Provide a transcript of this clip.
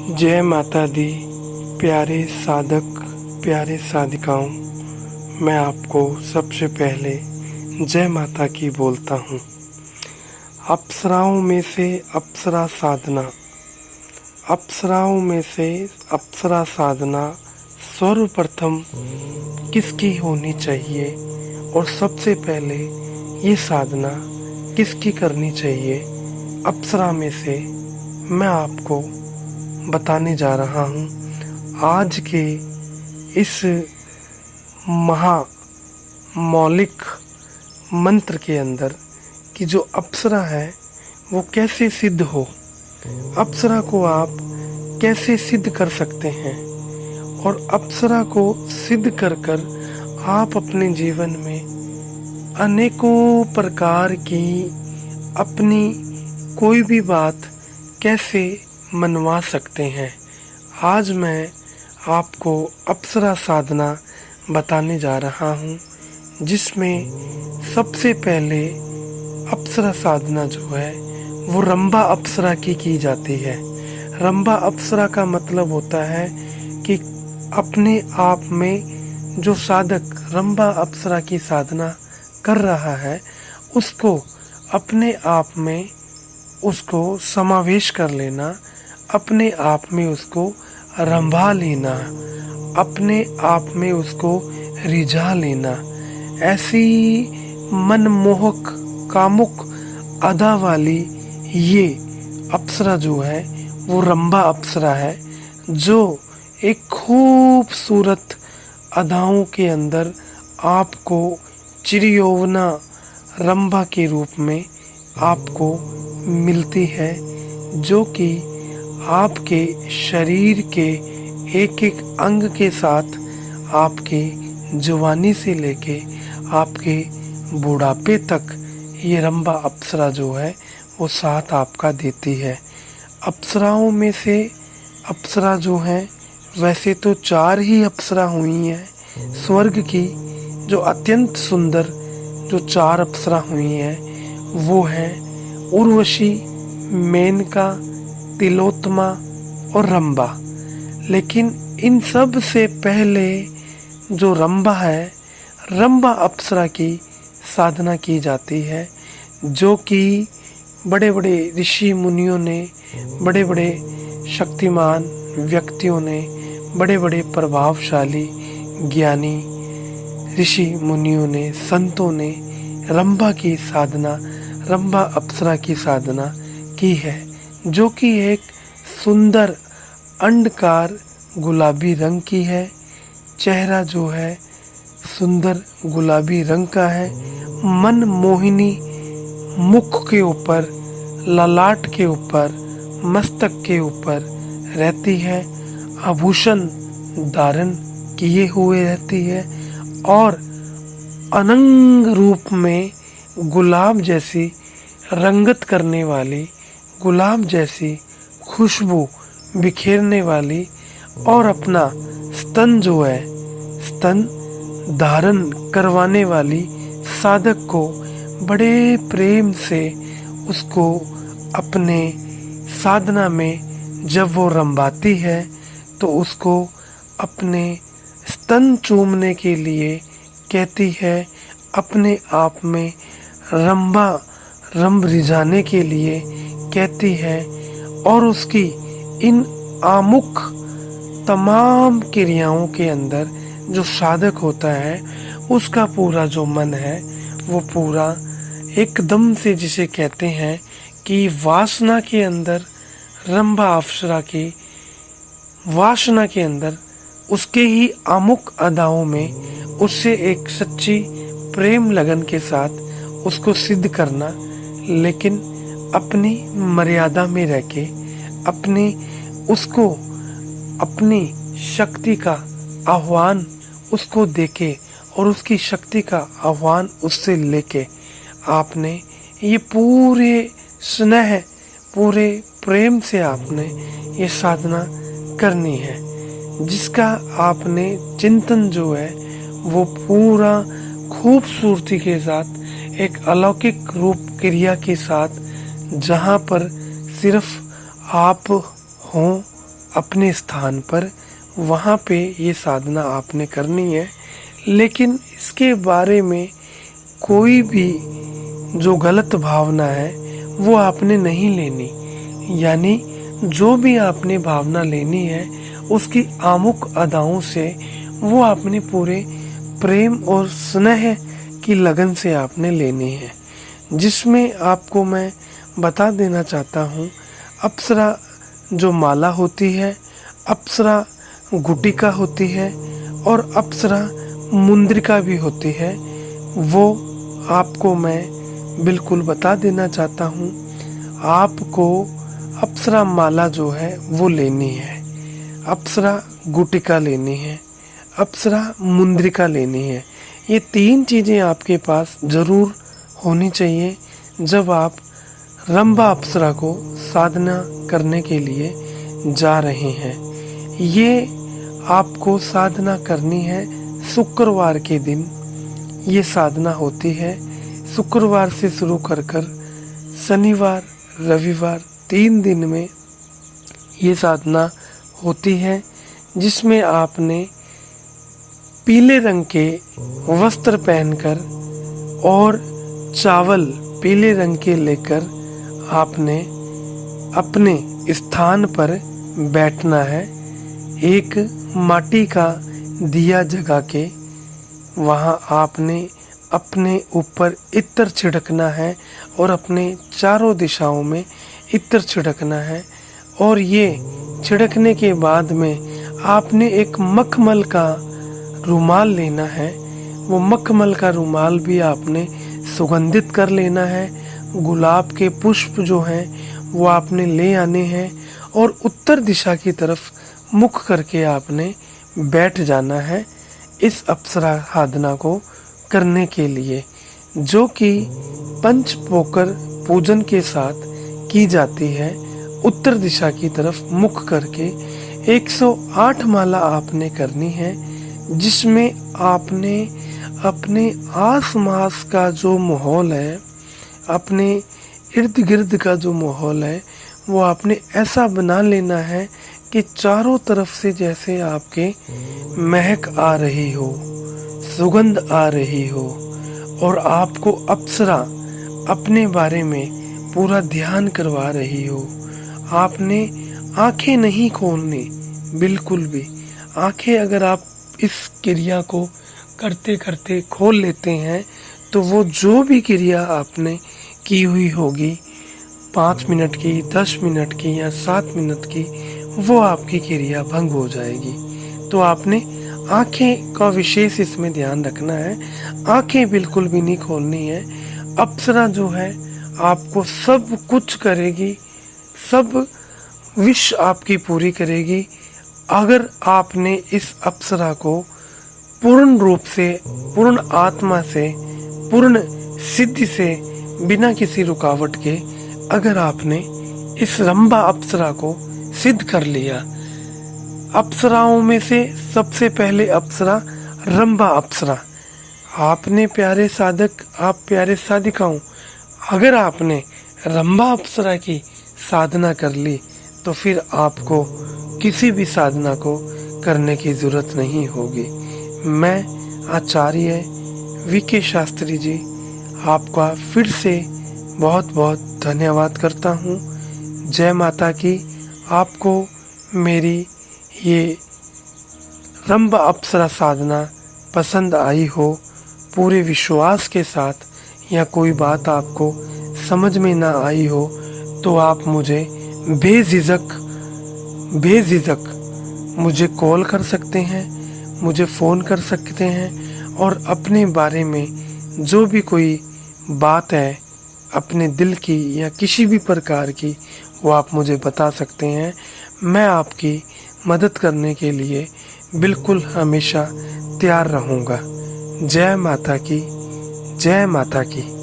जय माता दी। प्यारे साधक, प्यारे साधिकाओं, मैं आपको सबसे पहले जय माता की बोलता हूँ। अप्सराओं में से अप्सरा साधना, अप्सराओं में से अप्सरा साधना सर्वप्रथम किसकी होनी चाहिए और सबसे पहले ये साधना किसकी करनी चाहिए, अप्सरा में से मैं आपको बताने जा रहा हूँ आज के इस मौलिक मंत्र के अंदर कि जो अप्सरा है वो कैसे सिद्ध हो, अप्सरा को आप कैसे सिद्ध कर सकते हैं और अप्सरा को सिद्ध कर कर आप अपने जीवन में अनेकों प्रकार की अपनी कोई भी बात कैसे मनवा सकते हैं। आज मैं आपको अप्सरा साधना बताने जा रहा हूँ, जिसमें सबसे पहले अप्सरा साधना जो है वो रंभा अप्सरा की जाती है। रंभा अप्सरा का मतलब होता है कि अपने आप में जो साधक रंभा अप्सरा की साधना कर रहा है उसको अपने आप में उसको समावेश कर लेना, अपने आप में उसको रंभा लेना, अपने आप में उसको रिझा लेना। ऐसी मनमोहक कामुक अदा वाली ये अप्सरा जो है वो रंभा अप्सरा है, जो एक खूबसूरत अदाओं के अंदर आपको चिरयौवना रंभा के रूप में आपको मिलती है, जो कि आपके शरीर के एक एक अंग के साथ आपके जवानी से लेके आपके बुढ़ापे तक ये रंभा अप्सरा जो है वो साथ आपका देती है। अप्सराओं में से अप्सरा जो है वैसे तो 4 ही अप्सरा हुई हैं स्वर्ग की, जो अत्यंत सुंदर जो 4 अप्सरा हुई हैं वो हैं उर्वशी, मेनका, तिलोत्तमा और रंभा। लेकिन इन सब से पहले जो रंभा है, रंभा अप्सरा की साधना की जाती है, जो कि बड़े बड़े ऋषि मुनियों ने, बड़े बड़े शक्तिमान व्यक्तियों ने, बड़े बड़े प्रभावशाली ज्ञानी ऋषि मुनियों ने, संतों ने रंभा की साधना, रंभा अप्सरा की साधना की है, जो कि एक सुंदर अंडकार गुलाबी रंग की है। चेहरा जो है सुंदर गुलाबी रंग का है। मन मोहिनी मुख के ऊपर, ललाट के ऊपर, मस्तक के ऊपर रहती है। आभूषण धारण किए हुए रहती है और अनंग रूप में गुलाब जैसी रंगत करने वाली, गुलाब जैसी खुशबू बिखेरने वाली और अपना स्तन जो है, स्तन धारण करवाने वाली साधक को बड़े प्रेम से उसको अपने साधना में जब वो रंभाती है तो उसको अपने स्तन चूमने के लिए कहती है, अपने आप में रंभ रिझाने के लिए कहती है और उसकी इन आमुख तमाम क्रियाओं के अंदर जो साधक होता है उसका पूरा जो मन है वो पूरा एकदम से, जिसे कहते हैं कि वासना के अंदर, रंभा अप्सरा की वासना के अंदर, उसके ही आमुख अदाओं में उससे एक सच्ची प्रेम लगन के साथ उसको सिद्ध करना, लेकिन अपनी मर्यादा में रह के उसको अपनी शक्ति का आह्वान उसको देके और उसकी शक्ति का आह्वान उससे लेके आपने ये पूरे स्नेह, पूरे प्रेम से आपने ये साधना करनी है, जिसका आपने चिंतन जो है वो पूरा खूबसूरती के साथ, एक अलौकिक रूप क्रिया के साथ, जहाँ पर सिर्फ आप हों, अपने स्थान पर, वहाँ पे ये साधना आपने करनी है। लेकिन इसके बारे में कोई भी जो गलत भावना है वो आपने नहीं लेनी। यानी जो भी आपने भावना लेनी है उसकी आमुख अदाओं से वो आपने पूरे प्रेम और स्नेह की लगन से आपने लेनी है। जिसमें आपको मैं बता देना चाहता हूँ, अप्सरा जो माला होती है, अप्सरा गुटिका होती है और अप्सरा मुंद्रिका भी होती है, वो आपको मैं बिल्कुल बता देना चाहता हूँ। आपको अप्सरा माला जो है वो लेनी है, अप्सरा गुटिका लेनी है, अप्सरा मुंद्रिका लेनी है। ये 3 चीज़ें आपके पास ज़रूर होनी चाहिए जब आप रंभा अप्सरा को साधना करने के लिए जा रहे हैं। ये आपको साधना करनी है शुक्रवार के दिन। ये साधना होती है शुक्रवार से शुरू कर शनिवार रविवार 3 दिन में ये साधना होती है, जिसमें आपने पीले रंग के वस्त्र पहनकर और चावल पीले रंग के लेकर आपने अपने स्थान पर बैठना है। एक माटी का दिया जगा के वहाँ आपने अपने ऊपर इत्र छिड़कना है और अपने चारों दिशाओं में इत्र छिड़कना है। और ये छिड़कने के बाद में आपने एक मखमल का रुमाल लेना है। वो मखमल का रुमाल भी आपने सुगंधित कर लेना है। गुलाब के पुष्प जो हैं वो आपने ले आने हैं और उत्तर दिशा की तरफ मुख करके आपने बैठ जाना है इस अप्सरा साधना को करने के लिए, जो कि पंच पोकर पूजन के साथ की जाती है। उत्तर दिशा की तरफ मुख करके 108 माला आपने करनी है, जिसमें आपने अपने आसपास का जो माहौल है, अपने इर्द गिर्द का जो माहौल है, वो आपने ऐसा बना लेना है कि चारों तरफ से जैसे आपके महक आ रही हो, सुगंध आ रही हो और आपको अप्सरा अपने बारे में पूरा ध्यान करवा रही हो। आपने आंखें नहीं खोलनी, बिल्कुल भी। आंखें अगर आप इस क्रिया को करते करते खोल लेते हैं तो वो जो भी क्रिया आपने की हुई होगी 5 मिनट की, 10 मिनट की या 7 मिनट की, वो आपकी क्रिया भंग हो जाएगी। तो आपने आंखें का विशेष इसमें ध्यान रखना है। आंखें बिल्कुल भी नहीं खोलनी है। अप्सरा जो है आपको सब कुछ करेगी, सब विश आपकी पूरी करेगी अगर आपने इस अप्सरा को पूर्ण रूप से, पूर्ण आत्मा से, पूर्ण सिद्धि से, बिना किसी रुकावट के अगर आपने इस रंभा अप्सरा को सिद्ध कर लिया। अप्सराओं में से सबसे पहले अप्सरा रंभा अप्सरा। आपने प्यारे साधक, आप प्यारे साधिकाओं, अगर आपने रंभा अप्सरा की साधना कर ली तो फिर आपको किसी भी साधना को करने की जरूरत नहीं होगी। मैं आचार्य वीके शास्त्री जी आपका फिर से बहुत बहुत धन्यवाद करता हूँ। जय माता की। आपको मेरी ये रंभा अप्सरा साधना पसंद आई हो पूरे विश्वास के साथ, या कोई बात आपको समझ में ना आई हो तो आप मुझे बेझिझक मुझे कॉल कर सकते हैं, मुझे फ़ोन कर सकते हैं और अपने बारे में जो भी कोई बात है अपने दिल की या किसी भी प्रकार की, वो आप मुझे बता सकते हैं। मैं आपकी मदद करने के लिए बिल्कुल हमेशा तैयार रहूँगा। जय माता की, जय माता की।